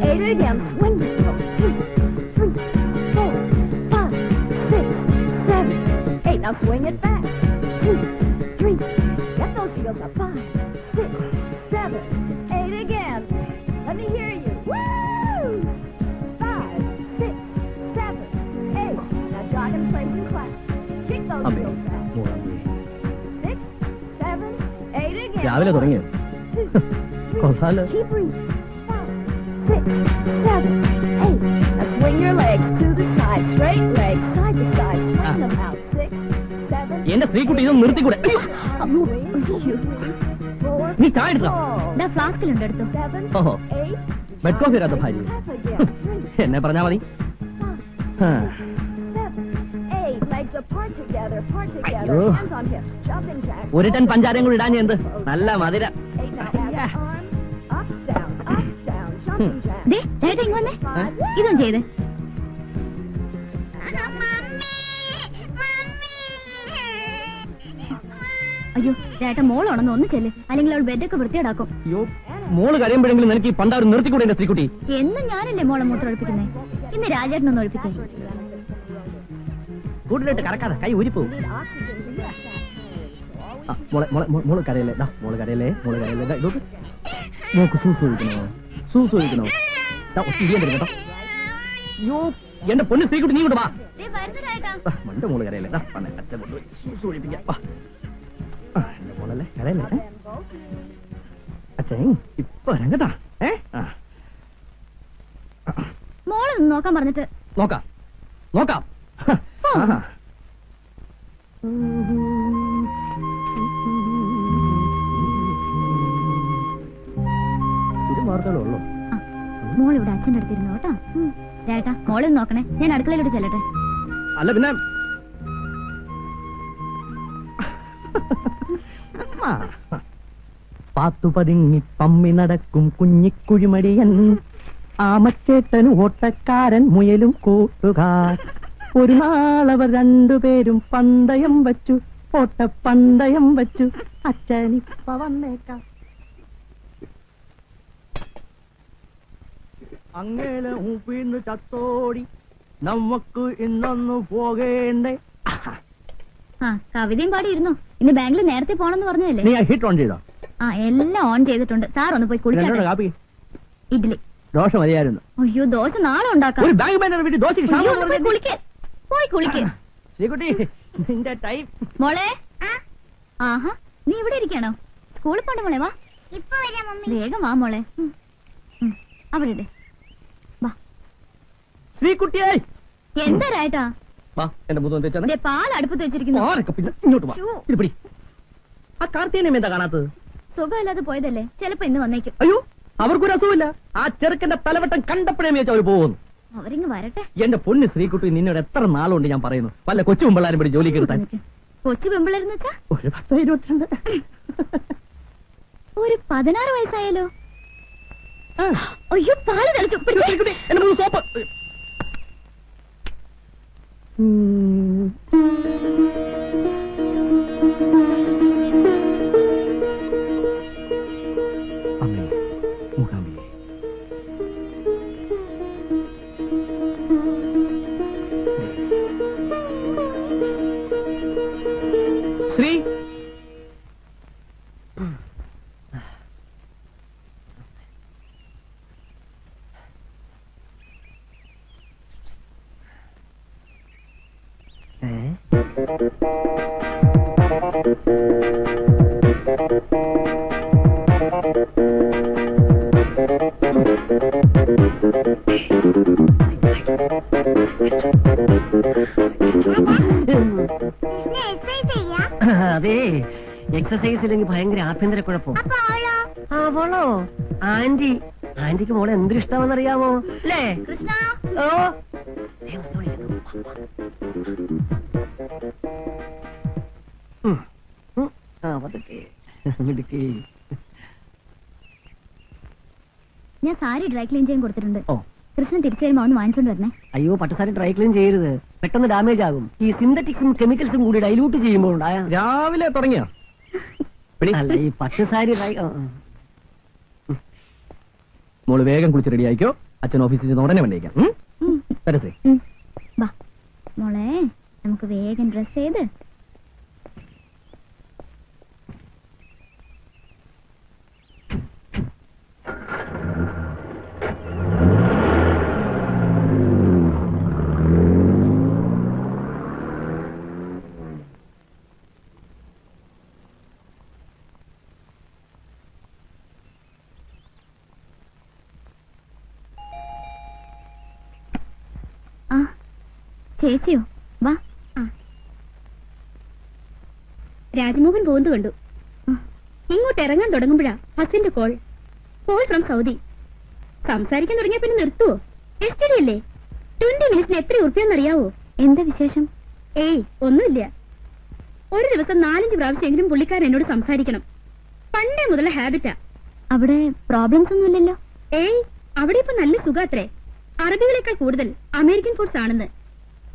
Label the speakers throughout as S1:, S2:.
S1: 8 again. Swing it. 2, 3, 4, 5, 6, 7, 8. Now swing it back. 2, 3. Get those heels up. 5, 6, 7, 8 again. Let me hear you. Woo! 5, 6, 7, 8. Now jog in place and clap. Kick those heels back. 6, 7, 8 again.
S2: രാവിലെ തുടങ്ങിയോ?
S1: 2, 3. Keep breathing. 5, 6, 7, 8. Now swing your legs to the side. Straight legs, side to side. Swing them out. 6, 7.
S2: എന്റെ സ്ത്രീക്കുട്ടി ഇതൊന്നും നിർത്തിക്കൂടെ? നീ ചായ എടുത്തോ?
S1: ഫ്ലാസ്കിലുണ്ട് എടുത്തു.
S2: ഓഹോ, bed coffee ഇടാത്ത ഭാര്യ എന്നെ പറഞ്ഞാ മതി. ഒരു ടൺ പഞ്ചാരയും കൂടി ഇടാൻ എന്ത് നല്ല മധുര.
S1: ഇതും ചെയ്ത് അയ്യോ ചേട്ടാ മോളാണെന്ന് ഒന്ന് ചെല്ല്, അല്ലെങ്കിൽ അവൾ ബെഡൊക്കെ വൃത്തിയാടാക്കും.
S2: അയ്യോ മോള് കരയുമ്പോഴെങ്കിലും എനിക്ക് ഈ പണ്ടാറ് നിർത്തിക്കൂടെ എന്റെ സ്ത്രീക്കുട്ടി?
S1: എന്നും ഞാനല്ലേ മോളെ മൂത്രം ഒഴിപ്പിക്കുന്നേ, ഇന്ന് രാജേട്ടനൊന്ന് ഒഴിപ്പിച്ചേ.
S2: കൂടുതലായിട്ട് കറക്കാതെ കൈ ഊരിപ്പോവും. മോള് കരയല്ലേ, മോള് കരയല്ലേ, മോള് കരയല്ലേ. നോക്ക് സൂസ് ഒഴിക്കണോ, സൂസ് ഒഴിക്കണോ? കേട്ടോ. അയ്യോ എന്റെ പൊന്ന് സ്ത്രീക്കുട്ടി നീ കൊണ്ട് വാ. മണ്ട മോള് കരയല്ലേ, അച്ഛൻ കൊണ്ടുപോയി സൂസ് ഒഴിപ്പിക്കാം. എന്റെ മോളല്ലേ കരയല്ലേ. അച്ഛൻ ഇപ്പൊ രംഗത്താ.
S1: മോളെ നോക്കാൻ പറഞ്ഞിട്ട്
S2: നോക്കാം നോക്കാം. ഇത് മാത്രമേ ഉള്ളൂ.
S1: മോൾ ഇവിടെ അച്ഛൻ്റെ അടുത്തിരുന്നു കേട്ടോ. ചേട്ടാ മോളെ നോക്കണേ, ഞാൻ അടുക്കളയിലോട്ട് ചെല്ലട്ടെ.
S2: അല്ല പിന്നെ പാത്തുപതിങ്ങി പമ്മി നടക്കും കുഞ്ഞിക്കുഴിമടിയൻ, ആമച്ചേട്ടൻ ഓട്ടക്കാരൻ മുയലും കൂട്ടുകാർ. ഒരു നാളവർ രണ്ടുപേരും പന്തയം വച്ചു, ഓട്ടപ്പന്തയം വച്ചു. അച്ഛനിപ്പ വന്നേക്കാം. അങ്ങനെ ഊപ്പിന്ന് ചത്തോടി നമുക്ക് ഇന്നൊന്നു പോകേണ്ടേ.
S1: കവിതയും പാടിയിരുന്നു. ഇന്ന് ബാങ്കിൽ നേരത്തെ പോണെന്ന് പറഞ്ഞതല്ലേ.
S2: നീ ഹീറ്റ് ഓൺ ചെയ്തോ?
S1: എല്ലാം ഓൺ ചെയ്തിട്ടുണ്ട്. സാർ ഒന്ന് പോയി കുളിച്ചാട്ടെ. ഇഡ്ഡലി
S2: ദോശ മതിയായിരുന്നു.
S1: അയ്യോ ദോശ നാളെ ഉണ്ടാക്കാം. പോയി കുളിക്ക്.
S2: നിന്റെ ടൈം.
S1: മോളെ ആഹാ നീ ഇവിടെ ഇരിക്കണോ? സ്കൂളിൽ പോണ്ട മോളെ. വാ വേഗം വാ മോളെ. അവിടെ ഇട്. വാ
S2: ശ്രീകുട്ടിയായി.
S1: എന്താ രായിട്ടാ? പാൽ അടുപ്പത്ത് വെച്ചിരിക്കുന്നു.
S2: ആ കാർത്തികനെ എന്താ കാണാത്തത്?
S1: സുഖമില്ലാതെ പോയതല്ലേ, ചിലപ്പോ ഇന്ന് വന്നേക്കും.
S2: അയ്യോ അവർക്കൊരു അസുഖമില്ല. ആ ചെറുക്കന്റെ പലവട്ടം കണ്ടപ്പോഴേ വെച്ച് അവർ പോകുന്നു.
S1: അവരിങ്ങ് വരട്ടെ.
S2: എന്റെ പൊന്ന് ശ്രീകുട്ടി, നിന്നോട് എത്ര നാളുണ്ട് ഞാൻ പറയുന്നു വല്ല കൊച്ചു പെമ്പിള്ളാരും കൂടി ജോലിക്ക് എടുത്താൽ.
S1: കൊച്ചു പെമ്പിള്ളേരെന്ന് വെച്ചാ
S2: ഒരു 10-22.
S1: ഒരു 16 വയസ്സായാലോ? അയ്യോ പാല് തെളിച്ചു.
S2: സോപ്പ്. ശ്രീ
S3: അതെ എക്സസൈസ് ഇല്ലെങ്കിൽ ഭയങ്കര ആഭ്യന്തര കുഴപ്പം. അവളോ ആന്റിക്ക് മോളെ എന്തൊരു ഇഷ്ടമെന്നറിയാമോ അല്ലേ? ഓ
S1: ഞാൻ സാരി ഡ്രൈ ക്ലീൻ ചെയ്യാൻ കൊടുത്തിട്ടുണ്ട്. കൃഷ്ണൻ തിരിച്ചു വരുമ്പോ ഒന്ന് വാങ്ങിച്ചോണ്ട് വരണേ.
S3: അയ്യോ പട്ടുസാരി ഡ്രൈ ക്ലീൻ ചെയ്യരുത്, പെട്ടെന്ന് ഡാമേജ് ആകും. ഈ സിന്തറ്റിക്സും കെമിക്കൽസും കൂടി ഡൈലൂട്ട് ചെയ്യുമ്പോൾ
S2: രാവിലെ തുടങ്ങിയോ?
S3: അല്ല ഈ പട്ടുസാരി ഡ്രൈ
S2: മോള് വേഗം കുളിച്ച് റെഡി ആയിക്കോ. അച്ഛൻ ഓഫീസിൽ നിന്ന് ഉടനെ വന്നേക്കാം. തരസേ
S1: വാ മോളെ, നമുക്ക് വേഗം ഡ്രസ് ചെയ്ത് ചേച്ചിയോ? വാ.
S4: രാജ്മോഹൻ പോകുന്നത് കണ്ടു. ഇങ്ങോട്ട് ഇറങ്ങാൻ തുടങ്ങുമ്പോഴാ ഹസിന്റെ കോൾ ഫ്രം സൗദി. സംസാരിക്കാൻ തുടങ്ങിയ പിന്നെ നിർത്തുവോ? എസ്റ്റിഡി അല്ലേ? 20 മിനിറ്റ്സിന് എത്ര ഉറുപ്പിയെന്നറിയാവോ?
S1: എന്താ വിശേഷം?
S4: ഏയ് ഒന്നുമില്ല. ഒരു ദിവസം 4-5 പ്രാവശ്യമെങ്കിലും പുള്ളിക്കാരൻ എന്നോട് സംസാരിക്കണം. പണ്ടേ മുതലുള്ള ഹാബിറ്റാ.
S1: അവിടെ പ്രോബ്ലംസ് ഒന്നുമില്ലല്ലോ?
S4: ഏയ് അവിടെ ഇപ്പൊ നല്ല സുഖാത്രേ. അറബികളെക്കാൾ കൂടുതൽ അമേരിക്കൻ ഫുഡ്സ് ആണെന്ന്.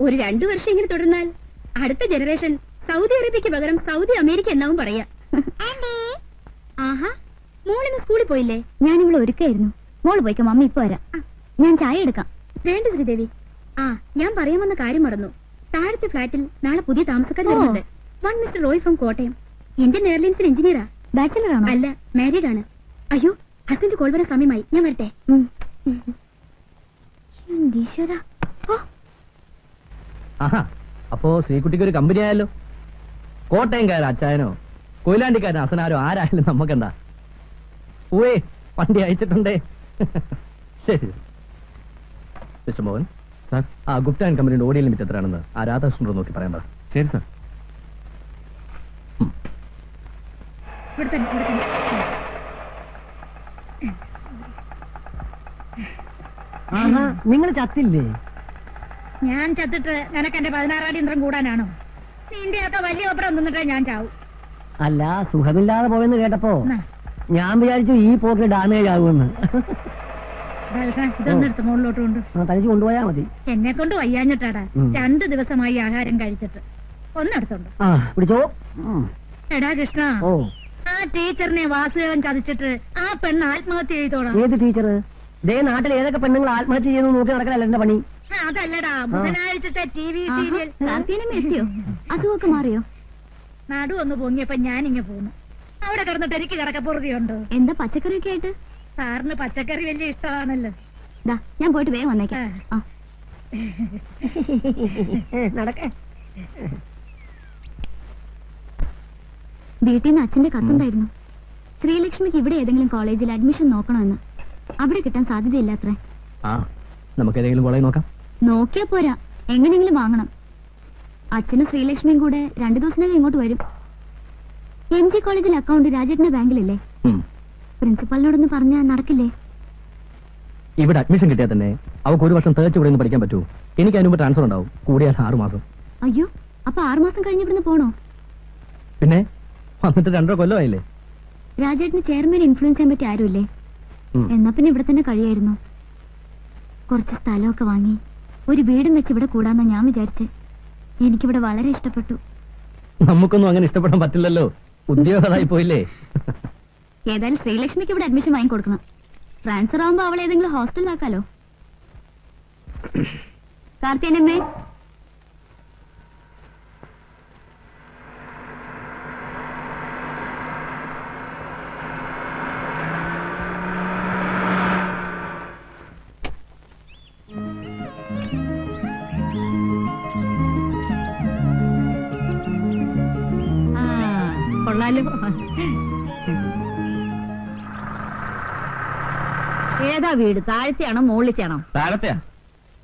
S4: ഒരു 2 വർഷം ഇങ്ങനെ തുടർന്നാൽ അടുത്ത ജനറേഷൻ സൗദി അറേബ്യക്ക് പകരം സൗദി അമേരിക്ക എന്നാവും പറയാ. ആഹാ, മോളിന്ന് സ്കൂളിൽ പോയില്ലേ?
S1: ഞാനിവിടെ ഒരുക്കായിരുന്നു. മോള് പോയിക്കോ, മമ്മി ഇപ്പൊ വരാം. ഞാൻ ചായ എടുക്കാം.
S4: വേണ്ട ശ്രീദേവി. ഞാൻ പറയാൻ വന്ന കാര്യം മറന്നു. താഴത്തെ ഫ്ലാറ്റിൽ നാളെ പുതിയ താമസക്കാർ വരുന്നുണ്ട്. One mister Roy from Kottayam. Indian എയർലൈൻസിൽ എഞ്ചിനീയറാ.
S1: ബാച്ചിലർ ആണോ?
S4: അല്ല, മാരീഡ് ആണ്. അയ്യോ, ഹസിന്റെ കോൾ വരാൻ സമയമായി. ഞാൻ വരട്ടെ.
S2: ആഹാ, അപ്പോ ശ്രീകുട്ടിക്ക് ഒരു കമ്പനി ആയല്ലോ. കോട്ടയംകാരൻ അച്ചായനോ കൊയിലാണ്ടിക്കാരൻ അസനാരോ ആരായാലും നമുക്കെന്താ. ഊവേ, വണ്ടി അയച്ചിട്ടുണ്ടേ. ശരി മിസ്റ്റർ മോഹൻ സാർ, ആ ഗുപ്ത ആൻഡ് കമ്പനിയുടെ ഓഡിയോ ലിമിറ്റ് എത്രയാണെന്ന് ആ രാധാകൃഷ്ണനോട് നോക്കി പറയാൻ പറ. ശരി സാർ.
S3: നിങ്ങൾ ചത്തില്ലേ?
S4: ഞാൻ ചത്തിട്ട് നിനക്ക് എന്റെ 16 യന്ത്രം കൂടാനാണോ? നിന്റെ ഒക്കെ വലിയ ഒപ്പരം നിന്നിട്ടേ ഞാൻ ചാവും.
S3: അല്ല, സുഖമില്ലാതെ പോയെന്ന് കേട്ടപ്പോ ഞാൻ വിചാരിച്ചു ഈ പോക്ക് ഡാമേജ് ആകുമെന്ന്.
S4: ഇതൊന്നും എടുത്ത് മുകളിലോട്ട് കൊണ്ട്
S3: തനിച്ച് കൊണ്ടുപോയാ മതി.
S4: എന്നെ കൊണ്ട് വയ്യാഞ്ഞിട്ടാടാ. 2 ദിവസമായി ആഹാരം കഴിച്ചിട്ട്. ഒന്നെടുത്തോണ്ട്
S3: പിടിച്ചോ.
S4: എടാ കൃഷ്ണ,
S3: ഓ,
S4: ആ ടീച്ചറിനെ വാസുദേവൻ ചതിച്ചിട്ട് ആ പെണ്ണ് ആത്മഹത്യ ചെയ്തോളാം.
S3: ഏത് ടീച്ചർ? ദേ നാട്ടിൽ ഏതൊക്കെ പെണ്ണുങ്ങൾ ആത്മഹത്യ ചെയ്യുന്നു നോക്കി നടക്കലല്ല എന്റെ പണി.
S4: അതല്ലടാ, ബുധനാഴ്ചത്തെ TV സീരിയൽ.
S1: എത്തിയോ? അസുഖമൊക്കെ മാറിയോ?
S4: നടു ഒന്ന് പൊങ്ങിയപ്പോ ഞാനിങ്ങ പോന്നു. അവിടെ കിടന്നിട്ട് എനിക്ക് കിടക്കപ്പുറതിയുണ്ടോ?
S1: എന്താ പച്ചക്കറിയൊക്കെ ആയിട്ട്?
S4: സാറിന് പച്ചക്കറി വലിയ ഇഷ്ടമാണല്ലോ.
S1: ഞാൻ പോയിട്ട് വേഗം വന്നേക്കാം.
S3: നടക്കേ.
S1: വീട്ടിൽ നിന്ന് അച്ഛന്റെ കത്തുണ്ടായിരുന്നു. ശ്രീലക്ഷ്മിക്ക് ഇവിടെ ഏതെങ്കിലും കോളേജിൽ അഡ്മിഷൻ നോക്കണമെന്ന്. അവിടെ കിട്ടാൻ സാധ്യതയില്ലാത്രേ.
S2: നമുക്ക് ഏതെങ്കിലും കോളേജ് നോക്കാം.
S1: നോക്കിയാ പോരാ, എങ്ങനെയെങ്കിലും വാങ്ങണം. അച്ഛനും ശ്രീലക്ഷ്മിയും കൂടെ 2 ദിവസത്തിനകം ഇങ്ങോട്ട് വരും. MG കോളേജിൽ അക്കൗണ്ട് രാജേട്ടന്റെ ബാങ്കിലല്ലേ? പ്രിൻസിപ്പലിനോടൊന്ന് പറഞ്ഞാൽ നടക്കില്ലേ?
S2: ഇവിടെ അഡ്മിഷൻ കിട്ടിയാൽ തന്നെ അവർക്ക് 1 വർഷം തേച്ച് ഇവിടെ നിന്ന് പഠിക്കാൻ പറ്റൂ. എനിക്ക് അതിന് മുമ്പ് ട്രാൻസ്ഫർ ഉണ്ടാവും. കൂടിയാൽ 6 മാസം.
S1: അയ്യോ, അപ്പൊ 6 മാസം കഴിഞ്ഞ് ഇവിടുന്ന് പോണോ?
S2: പിന്നെ വന്നിട്ട് 2.5 കൊല്ലമായില്ലേ.
S1: രാജേട്ടന് ചെയർമാൻ ഇൻഫ്ലുവൻസ് ചെയ്യാൻ പറ്റിയ ആരുമില്ലേ? എന്നാ പിന്നെ ഇവിടെ തന്നെ കഴിയായിരുന്നു. കുറച്ച് സ്ഥലമൊക്കെ വാങ്ങി ഒരു വീടും വെച്ച് ഇവിടെ കൂടാന്നാ ഞാൻ വിചാരിച്ചേ. എനിക്കിവിടെ വളരെ ഇഷ്ടപ്പെട്ടു.
S2: നമുക്കൊന്നും അങ്ങനെ ഇഷ്ടപ്പെടാൻ പറ്റില്ലല്ലോ. ഉദ്യോഗമായി പോയില്ലേ.
S1: ഏതായാലും ശ്രീലക്ഷ്മിക്ക് ഇവിടെ അഡ്മിഷൻ വാങ്ങിക്കൊടുക്കണം. ട്രാൻസ്ഫർ ആവുമ്പോ അവളെ ഏതെങ്കിലും ഹോസ്റ്റലിലാക്കാലോ. കാർത്തിയനമ്മേ,
S4: ഏതാ വീട്? താഴത്തെയാണോ മുകളിലത്തെയാണോ?
S5: താഴത്തെയാ.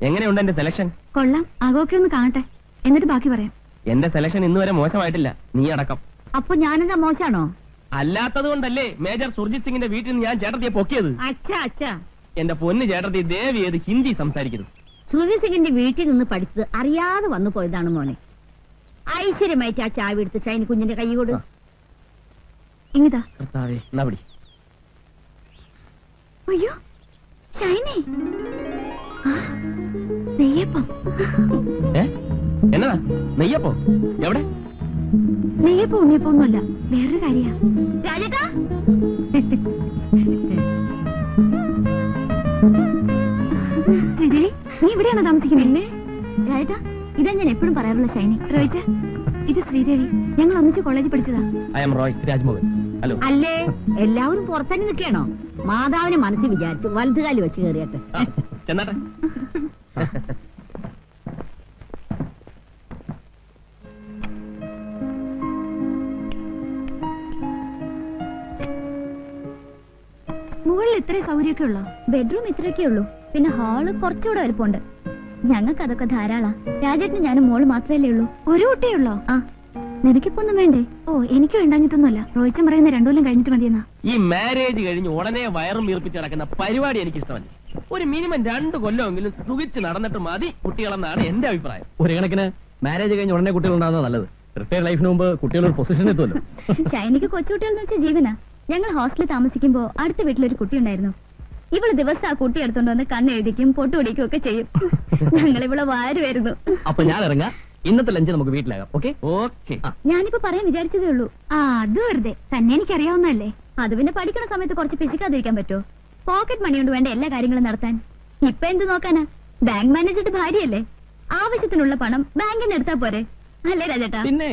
S5: എങ്ങനെയുണ്ട് എന്റെ സെലക്ഷൻ?
S1: കൊള്ളാം. അതൊക്കെ ഒന്ന് കാണട്ടെ, എന്നിട്ട് ബാക്കി പറയാം.
S5: എന്റെ സെലക്ഷൻ ഇന്നുവരെ മോശമായിട്ടില്ല, നീ അടക്കം.
S4: അപ്പൊ ഞാനെന്താ മോശാണോ?
S5: അല്ലാത്തത് കൊണ്ടല്ലേ മേജർ സുർജിത് സിംഗിന്റെ വീട്ടിൽ നിന്ന് ഞാൻ ചേട്ടത്തിയെ പൊക്കിയത്.
S4: അച്ഛാ അച്ഛാ,
S5: എന്റെ പൊന്ന് ചേട്ടത്തി ദേവി ഏത് ഹിന്ദി സംസാരിക്കുന്നു.
S4: സുർജിത് സിംഗിന്റെ വീട്ടിൽ നിന്ന് പഠിച്ചത് അറിയാതെ വന്നു പോയതാണ് മോനെ. ഐശ്വര്യമായിട്ട് ആ ചാവി എടുത്ത് ഷൈനി കുഞ്ഞിന്റെ കൈ കൊടു.
S1: ഇങ്ങിതാ.
S5: എന്നാ പിടി.
S1: അയ്യോ ഷൈനി, നെയ്യപ്പം.
S5: എന്നതാ നെയ്യപ്പോ? എവിടെ?
S1: നെയ്യപ്പം ഉണ്ണിയപ്പം ഒന്നുമല്ല, വേറൊരു കാര്യ. രാജേട്ടാ, നീ ഇവിടെയാണോ താമസിക്കുന്നത്? രാജേട്ടാ, ഇതാ ഞാൻ എപ്പോഴും പറയാറുള്ള ഷൈനി. റോയിച്ച, ഇത് ശ്രീദേവി. ഞങ്ങൾ ഒന്നിച്ച് കോളേജിൽ പഠിച്ചതാ.
S2: I M Roy Rajmohan. Hello.
S1: അല്ലേ, എല്ലാവരും പുറത്തന്നെ നിൽക്കണോ? മാതാവിനെ മനസ്സിൽ വിചാരിച്ചു വലതുകാലി വെച്ച് കയറിയട്ടെ.
S2: ചെന്നാട്ടെ.
S1: മുകളിൽ ഇത്രയും സൗകര്യമൊക്കെ ഉള്ളോ? ബെഡ്റൂം ഇത്രയൊക്കെ ഉള്ളൂ. പിന്നെ ഹാള് കുറച്ചുകൂടെ വലുപ്പമുണ്ട്. ഞങ്ങൾക്ക് അതൊക്കെ ധാരാളാ. രാജേട്ടന് ഞാനും മോള് മാത്രമല്ലേ ഉള്ളൂ. ഒരു കുട്ടിയേ ഉള്ളോ? ആ. നിനക്കിപ്പൊന്നും വേണ്ടേ? ഓ, എനിക്ക് വേണ്ടാഞ്ഞിട്ടൊന്നുമല്ല. റോയിച്ചൻ പറയുന്ന 2 കൊല്ലം കഴിഞ്ഞിട്ട് മതിയെന്നാ.
S5: ഈ മാരേജ് കഴിഞ്ഞ് ഉടനെ വയറും വീർപ്പിച്ച് നടക്കുന്ന പരിപാടി എനിക്ക് ഇഷ്ടമല്ല. ഒരു മിനിമം 2 കൊല്ലമെങ്കിലും സുഖിച്ച് നടന്നിട്ട് മതി കുട്ടികളെന്നാണ് എന്റെ അഭിപ്രായം.
S2: ഒരു കണക്കിന് മാരേജ് കഴിഞ്ഞ് ഉടനെ കുട്ടികൾ ഉണ്ടാകുന്നത് നല്ലത്. റിട്ടയർ ലൈഫിന് മുമ്പ് കുട്ടികളൊരു പൊസിഷൻ എത്തുമല്ലോ.
S1: ഷൈനിക്ക് കൊച്ചുകുട്ടികളെന്ന് വെച്ചാൽ ജീവനാ. ഞങ്ങൾ ഹോസ്റ്റലിൽ താമസിക്കുമ്പോ അടുത്ത വീട്ടിലൊരു കുട്ടി ഉണ്ടായിരുന്നു. ഇവള് ദിവസം ആ കുട്ടി എടുത്തോണ്ട് വന്ന് കണ്ണെഴുതിക്കും പൊട്ടുപിടിക്കും ഒക്കെ ചെയ്യും. ഞങ്ങൾ ഇവിടെ വാരുമായിരുന്നു.
S2: അപ്പൊ ഞാൻ ഇറങ്ങാം. ഇന്നത്തെ ലഞ്ച് നമുക്ക് വീട്ടിലാകാം. Okay
S5: okay.
S1: ഞാനിപ്പോ പറയാൻ വിചാരിച്ചതേ ഉള്ളൂ. ആ, അത് വെറുതെ തന്നെ എനിക്കറിയാവുന്നതല്ലേ. അത് പിന്നെ പഠിക്കണ സമയത്ത് കുറച്ച് പിശിക്കാതിരിക്കാൻ പറ്റുമോ? പോക്കറ്റ് മണി കൊണ്ട് വേണ്ട എല്ലാ കാര്യങ്ങളും നടത്താൻ. ഇപ്പൊ എന്ത് നോക്കാനാ? ബാങ്ക് മാനേജറുടെ ഭാര്യയല്ലേ. ആവശ്യത്തിനുള്ള പണം ബാങ്കിൽ നിന്ന് എടുത്താ പോരെ, അല്ലേ രാജേട്ടാ?
S2: പിന്നെ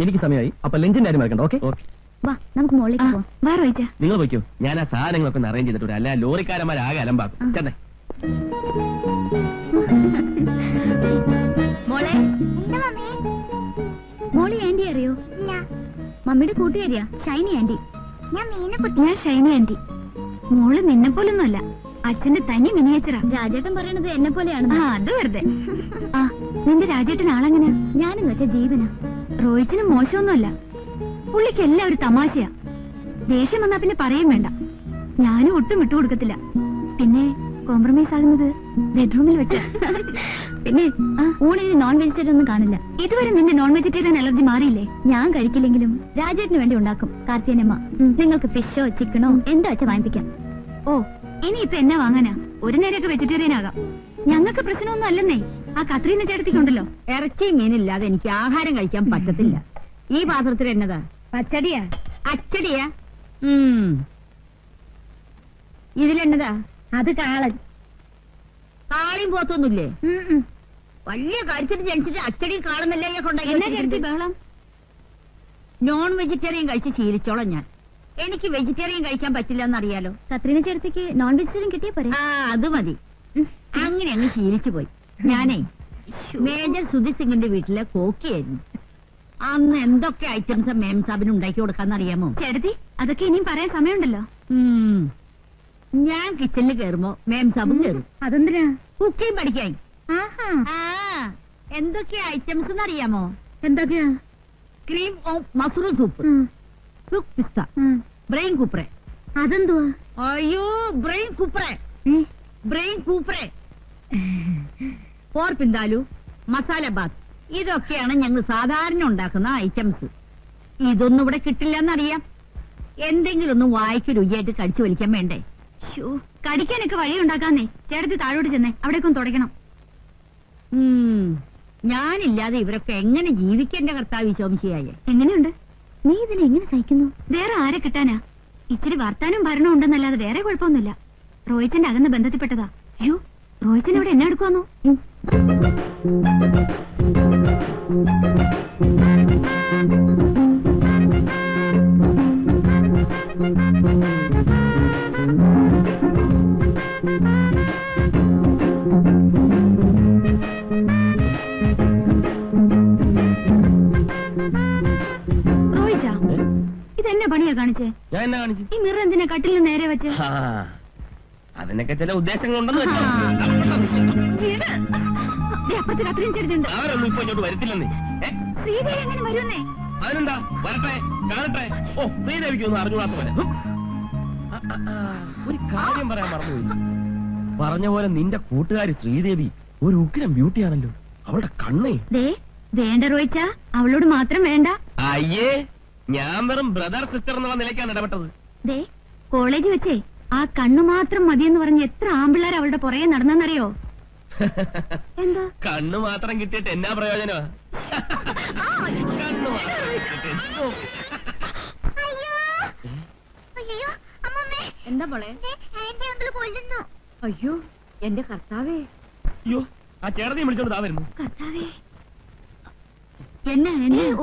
S2: എനിക്ക് സമയമായി. അപ്പൊ ലഞ്ചിന്റെ കാര്യം മറക്കണ്ട. Okay
S5: okay.
S1: വാ, നമുക്ക് മോളിലേക്ക് പോവാം. വാ റോയിച്ച.
S5: നിങ്ങൾ പോയിക്കോ, ഞാൻ ആ സാധനങ്ങളൊക്കെ ഒന്ന് അറേഞ്ച് ചെയ്തിട്ടുണ്ട്. അല്ല ലോറിക്കാരന്മാരാകെ അലമ്പാക്കും. ചെന്നേ.
S1: മോളെ, മോളി ആന്റി അറിയോ? മമ്മിയുടെ കൂട്ടുകാരിയാ ഷൈനി ആന്റി. ഞാൻ ഷൈനി ആന്റി. മോള് നിന്നെ പോലൊന്നുമല്ല, അച്ഛന്റെ തനി മിനിയേച്ചറാ. രാജേട്ടൻ പറയണത് എന്നെ പോലെയാണ്. അത് വെറുതെ. ആ, നിന്റെ രാജേട്ടൻ ആളെങ്ങനെ? ഞാനെന്ന് വെച്ചാ ജീവനാ. റോയിച്ചിന് മോശമൊന്നുമല്ല. പുള്ളിക്ക് എല്ലാം ഒരു തമാശയാ. ദേഷ്യം വന്നാ പിന്നെ പറയും വേണ്ട. ഞാനും ഒട്ടും വിട്ടുകൊടുക്കത്തില്ല. പിന്നെ കോംപ്രമൈസ് ആകുന്നത് ബെഡ്റൂമിൽ വെച്ച്. പിന്നെ ഊണിന് നോൺ വെജിറ്റേറിയൻ ഒന്നും കാണില്ല. ഇതുവരെ നിന്റെ നോൺ വെജിറ്റേറിയൻ അലർജി മാറിയില്ലേ? ഞാൻ കഴിക്കില്ലെങ്കിലും രാജേട്ടിന് വേണ്ടി ഉണ്ടാക്കും കാർത്തിയനമ്മ. നിങ്ങൾക്ക് ഫിഷോ ചിക്കനോ എന്താ വെച്ചാ വാങ്ങിപ്പിക്കാം. ഓ, ഇനിയിപ്പൊ എന്നാ വാങ്ങാനാ? ഒരു നേരമൊക്കെ വെജിറ്റേറിയൻ ആകാം. ഞങ്ങൾക്ക് പ്രശ്നമൊന്നും അല്ലെന്നേ. ആ കത്രീന ചേട്ടത്തിക്കുണ്ടല്ലോ. ഇറച്ചിയും മീനില്ലാതെ എനിക്ക് ആഹാരം കഴിക്കാൻ പറ്റത്തില്ല. ഈ പാത്രത്തിൽ എന്നതാ? പച്ചടിയാ? അച്ചടിയാ? ഇതിലെന്നതാ? അത് കാളൻ. കാളിയും പോത്തൊന്നുമില്ലേ? വലിയ കാര്യത്തിന് ജനിച്ചിട്ട് അച്ചടി കാളെന്നല്ലേ ബഹളം. നോൺ വെജിറ്റേറിയൻ കഴിച്ച് ശീലിച്ചോളാം ഞാൻ. എനിക്ക് വെജിറ്റേറിയൻ കഴിക്കാൻ പറ്റില്ല എന്നറിയാലോ. കത്രീന ചേർത്തിക്ക് നോൺ വെജിറ്റേറിയൻ കിട്ടിയാ പോരെ? ആ, അത് മതി. അങ്ങനെ അങ്ങ് ശീലിച്ചു പോയി. ഞാനേ മേജർ സുധി സിംഗിന്റെ വീട്ടിലെ കോക്കിയായിരുന്നു. അന്ന് എന്തൊക്കെ ഐറ്റംസ് മേം സാബിന് ഉണ്ടാക്കി കൊടുക്കാന്നറിയാമോ? ചേട്ടത്തി, അതൊക്കെ ഇനിയും പറയാൻ സമയമുണ്ടല്ലോ. ഞാൻ കിച്ചണിൽ കയറുമ്പോ മേം സാബും കയറും. അതെന്തിനാ? കുക്കിംഗ് പഠിക്കാൻ. എന്തൊക്കെയാ ഐറ്റംസ് എന്നറിയാമോ? എന്തൊക്കെയാ? ക്രീം ഓഫ് മഷ്റൂം സൂപ്പ്, കുക്ക് പിസ്ത, ബ്രെയിൻ കൂപ്രെ. അതെന്തുവാ? അയ്യോ, ബ്രെയിൻ കൂപ്രെ. ബ്രെയിൻ കൂപ്രെ, പോർ പിന്താലു, മസാല ബാത്ത്. ഇതൊക്കെയാണ് ഞങ്ങൾ സാധാരണ ഉണ്ടാക്കുന്ന ഐറ്റംസ്. ഇതൊന്നും ഇവിടെ കിട്ടില്ലെന്നറിയാം. എന്തെങ്കിലും ഒന്നും വായിക്ക് രുചിയായിട്ട് കടിച്ചു വലിക്കാൻ വേണ്ടേ? കടിക്കാനൊക്കെ വഴി ഉണ്ടാക്കാന്നേ. ചേർത്ത് താഴോട്ട് ചെന്നേ, അവിടേക്ക് ഒന്ന് തുടയ്ക്കണം. ഞാനില്ലാതെ ഇവരൊക്കെ എങ്ങനെ ജീവിക്കേണ്ട കർത്താവ് ശോഭിച്ചയായ? എങ്ങനെയുണ്ട്? നീ ഇതിനെ എങ്ങനെ സഹിക്കുന്നു? വേറെ ആരെ കിട്ടാനാ? ഇച്ചിരി വർത്താനും ഭരണവും ഉണ്ടെന്നല്ലാതെ വേറെ കുഴപ്പമൊന്നുമില്ല. റോയിച്ചന്റെ അകന്ന ബന്ധത്തിൽപ്പെട്ടതാ. അയ്യോ, റോയിച്ചൻ ഇവിടെ എന്നെ എടുക്കുവാന്നോ? ഇതെന്നെ പണിയാ കാണിച്ചേ?
S5: ഞാൻ എന്നാ കാണിച്ചു?
S1: ഈ മിറർ എന്തിനാ കട്ടിലിന് നേരെ വെച്ച്?
S5: അതിനൊക്കെ ചില ഉദ്ദേശങ്ങളുണ്ടെന്ന് വെച്ചോ.
S1: അപ്പുറത്ത് കത്രീൻ ചേർത്തുണ്ട്.
S5: അവരൊന്നും ഇപ്പൊ ഇങ്ങോട്ട് വരത്തില്ലെന്നേ.
S1: ശ്രീദേവി എങ്ങനെ വരുന്നേ?
S5: അതിനെന്താ, വരട്ടെ, കാണട്ടെ. ഓ, ശ്രീദേവിക്ക് ഒന്നും അറിഞ്ഞുകൂടാത്ത പോലെ. ഒരു കാര്യം പറയാൻ മറന്നുപോയി. പറഞ്ഞ പോലെ നിന്റെ കൂട്ടുകാരി ശ്രീദേവി ഒരു ഉഗ്രം ബ്യൂട്ടിയാണല്ലോ. അവളുടെ കണ്ണേ.
S1: വേണ്ട റോയിച്ച, അവളോട് മാത്രം വേണ്ട.
S5: അയ്യേ, ഞാൻ വെറും ബ്രദർ സിസ്റ്റർ എന്നുള്ള നിലയ്ക്കാണ് ഇടപെട്ടത്.
S1: കോളേജ് വെച്ചേ ആ കണ്ണു മാത്രം മതിയെന്ന് പറഞ്ഞ് എത്ര ആമ്പിള്ളേർ അവളുടെ പുറകെ നടന്നെന്നറിയോ? എന്താ?
S5: കണ്ണു മാത്രം കിട്ടിയിട്ട് എന്നാ പ്രയോജനമാ? കണ്ണു മാത്രം
S1: എന്താ പോളെ? അയ്യോ, എന്റെ കർത്താവേ,
S5: അയ്യോ ആ ചേട്ടനെയും വിളിച്ചോണ്ട് താ വരുന്നു.
S1: കർത്താവേ. എന്നെ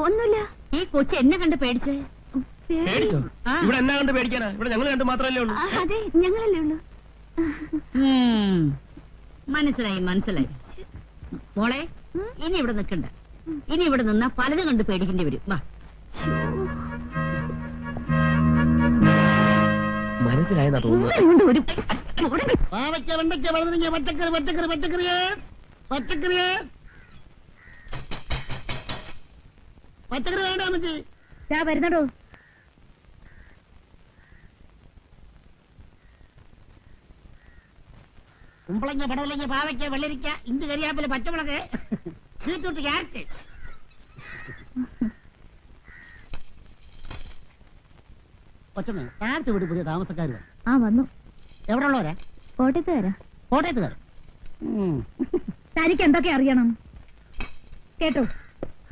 S1: ഒന്നുമില്ല. ഈ കൊച്ചു എന്നെ കണ്ട് പേടിച്ചേ.
S5: പേടിച്ചോ? ഇവിടെ എന്നാ കണ്ട് പേടിക്കാനാ? ഇവിടെ ഞങ്ങൾ കണ്ട് മാത്രമല്ലേ ഉള്ളൂ.
S1: അതെ, ഞങ്ങളല്ലേ ഉള്ളൂ.
S6: മനസ്സിലായി മനസ്സിലായി. മോളെ, ഇനി ഇവിടെ നിൽക്കണ്ട. ഇനി ഇവിടെ നിന്നാ പലതും കണ്ട് പേടിക്കേണ്ടി വരും. വാ.
S5: മനസ്സിലായെന്നാ തോന്നുന്നു.
S1: ഒരു
S3: പാവയ്ക്ക, വെണ്ടയ്ക്ക, വഴുതനങ്ങ, പച്ചക്കറി, പച്ചക്കറി, പച്ചക്കറിയേ, പച്ചക്കറിയേ, പച്ചക്കറി വേണ്ട അമ്മച്ചി.
S1: വരുന്നടോ.
S3: കുമ്പളങ്ങ, പടവലങ്ങ, പാവയ്ക്ക, വെള്ളരിക്ക, ഇഞ്ചി, കരിയാപ്പില, പച്ചമുളക്, ബീറ്റ്റൂട്ട്, ക്യാരറ്റ്. കൊച്ചമ്മ, നേരത്തെ വീട് പുതിയ താമസക്കാർ
S1: വന്നു.
S3: എവിടെ ഉള്ളവരാ?
S1: കോട്ടയത്തുകാരാ.
S3: കോട്ടയത്തുകാർ.
S1: തനിക്ക് എന്തൊക്കെ അറിയണം കേട്ടോ?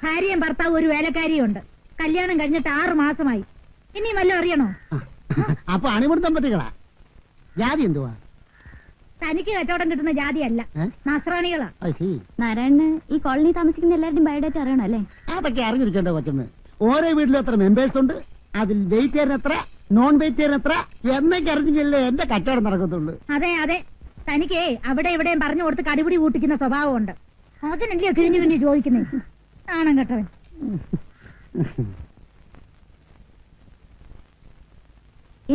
S1: ഭാര്യയും ഭർത്താവും ഒരു വേലക്കാരിയും ഉണ്ട്. കല്യാണം കഴിഞ്ഞിട്ട് 6 മാസമായി. ഇനി വല്ലതും അറിയണോ?
S3: അപ്പൊ അണിമുടി ദമ്പതികളാ. ജാതി എന്തുവാ?
S1: തനിക്ക് കച്ചവടം കിട്ടുന്ന ജാതിയല്ല, നസ്രാണികളാ.
S4: നാരായണന് ഈ കോളനി താമസിക്കുന്ന എല്ലാവരുടെയും ബയോഡേറ്റ അറിയണം അല്ലേ?
S3: അതൊക്കെ അറിഞ്ഞിരിക്കണ്ടോ കൊച്ചമ്മ? ഓരോ വീട്ടിലും എത്ര മെമ്പേഴ്സ് ഉണ്ട്, അതിൽ വെജിറ്റേറിയൻ എത്ര, നോൺ വെജിറ്റേറിയൻ എത്ര എന്നൊക്കെ അറിഞ്ഞില്ലേ എന്റെ കച്ചവടം നടക്കത്തുള്ളൂ.
S1: അതെ അതെ, തനിക്ക് അവിടെ ഇവിടെയും പറഞ്ഞു കൊടുത്ത് കടിപിടി കൂട്ടിക്കുന്ന സ്വഭാവമുണ്ട്. അതിനല്ലേ കിഴിഞ്ഞു കിഴിഞ്ഞ് ചോദിക്കുന്നേ. ആണം കേട്ടവൻ.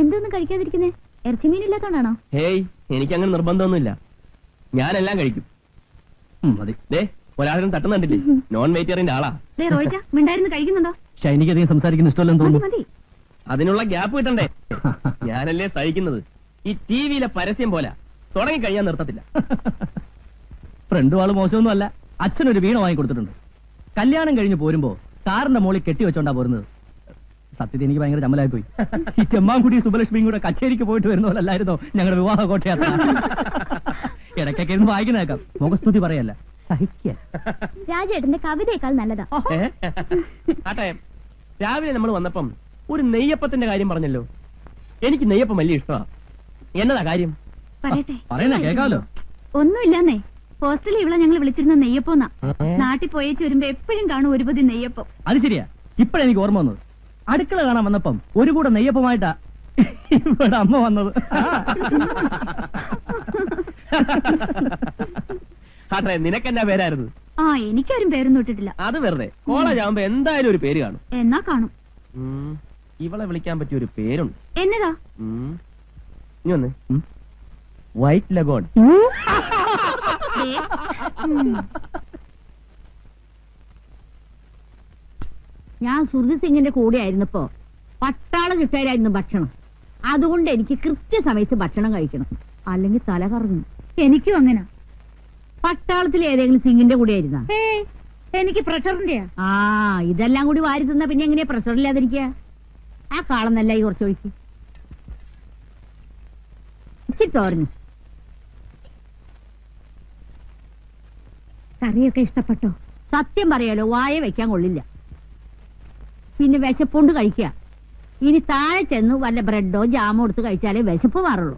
S4: എന്തൊന്നും കഴിക്കാതിരിക്കുന്നേ? ഇറച്ചി മീനില്ലാത്തോണ്ടാണോ?
S5: ഹേയ്, എനിക്കങ്ങനെ നിർബന്ധമൊന്നുമില്ല. ഞാനെല്ലാം കഴിക്കും. മതി. ഒരാളും തട്ടുന്നുണ്ടില്ലേ? നോൺ വെജിറ്റേറിയന്റെ ആളാ.
S4: റോയിച്ച മിണ്ടായിരുന്നു കഴിക്കുന്നുണ്ടോ?
S2: എനിക്കധികം സംസാരിക്കുന്ന ഇഷ്ടമല്ലെന്ന് തോന്നുന്നു.
S4: മതി.
S5: അതിനുള്ള ഗ്യാപ്പ് കിട്ടണ്ടേ? ഞാനല്ലേ സഹിക്കുന്നത്. ഈ ടിവിയിലെ പരസ്യം പോലെ തുടങ്ങി കഴിയാൻ നിർത്തത്തില്ല.
S2: ഫ്രണ്ടും ആള് മോശമൊന്നും അല്ല. അച്ഛനൊരു വീണ വാങ്ങി കൊടുത്തിട്ടുണ്ട്. കല്യാണം കഴിഞ്ഞ് പോരുമ്പോ കാറിന്റെ മോളിൽ കെട്ടി വെച്ചോണ്ടാ പോരുന്നത്. സത്യത്തിൽ എനിക്ക് ഭയങ്കര ചമ്മലായി പോയി. ഈ ചെമ്മാൻകുടി സുബലക്ഷ്മിയും കൂടെ കച്ചേരിക്ക് പോയിട്ട് വരുന്ന പോലല്ലായിരുന്നോ ഞങ്ങളുടെ വിവാഹ കോട്ടയാത്ര? ഇടയ്ക്കൊക്കെ ഇരുന്ന് വായിക്കുന്നേക്കാം. മുഖസ്തുതി പറയല്ല, സഹിക്കുക.
S4: രാജേട്ടന്റെ കവിതയേക്കാൾ നല്ലതാ.
S5: ആട്ടെ, രാവിലെ നമ്മൾ വന്നപ്പം ഒരു നെയ്യപ്പത്തിന്റെ കാര്യം പറഞ്ഞല്ലോ. എനിക്ക് നെയ്യപ്പം വലിയ ഇഷ്ടമാണ്. എന്നതാ കാര്യം?
S4: പറയട്ടെ.
S2: പറയുന്ന കേൾക്കാമല്ലോ.
S4: ഒന്നുമില്ലെന്നേ. ഹോസ്റ്റലിൽ ഇവിടെ ഞങ്ങൾ വിളിച്ചിരുന്ന നെയ്യപ്പോന്നാ. നാട്ടിൽ പോയേച്ച് വരുമ്പോ എപ്പോഴും കാണും ഒരു പൊതി നെയ്യപ്പം.
S2: അത് ശരിയാ. ഇപ്പഴെനിക്ക് ഓർമ്മ വന്നത്. അടുക്കള കാണാൻ വന്നപ്പം ഒരു കൂടെ നെയ്യപ്പമായിട്ടാ ഇവിടെ അമ്മ വന്നത്.
S5: ആട്ടെ, നിനക്കെന്നാ പേരായിരുന്നു?
S4: എനിക്കാരും പേരൊന്നും ഇട്ടിട്ടില്ല.
S5: അത് വെറുതെ. കോളേജ് ആവുമ്പോ എന്തായാലും ഒരു പേര് കാണും.
S4: എന്നാ കാണും.
S5: ഇവളെ വിളിക്കാൻ പറ്റിയ ഒരു പേരുണ്ട്.
S4: എന്നതാ?
S5: ഇനി വന്ന് വൈറ്റ് ലഗോൺ.
S6: ഞാൻ സുർജി സിംഗിന്റെ കൂടെ ആയിരുന്നപ്പോ പട്ടാളം കിട്ടായിരുന്നു ഭക്ഷണം. അതുകൊണ്ട് എനിക്ക് കൃത്യസമയത്ത് ഭക്ഷണം കഴിക്കണം, അല്ലെങ്കിൽ തല കറങ്ങും.
S1: എനിക്കും അങ്ങനെ.
S6: പട്ടാളത്തിൽ ഏതെങ്കിലും സിംഗിന്റെ കൂടെ ആയിരുന്ന?
S1: എനിക്ക് പ്രഷറിന്റെയാ.
S6: ഇതെല്ലാം കൂടി വാരി തിന്നാ പിന്നെ എങ്ങനെയാ പ്രഷർ ഇല്ലാതിരിക്കുക? ആ കാളന്നല്ല ഈ കുറച്ചൊഴിക്ക്. ഇച്ചിരി തോരഞ്ഞു.
S1: കറിയൊക്കെ ഇഷ്ടപ്പെട്ടോ?
S6: സത്യം പറയാലോ, വായ വെക്കാൻ കൊള്ളില്ല. പിന്നെ വിശപ്പുണ്ട് കഴിക്കുക. ഇനി താഴെ ചെന്ന് വല്ല ബ്രെഡോ ജാമോ എടുത്ത് കഴിച്ചാലേ വിശപ്പ് മാറുള്ളൂ.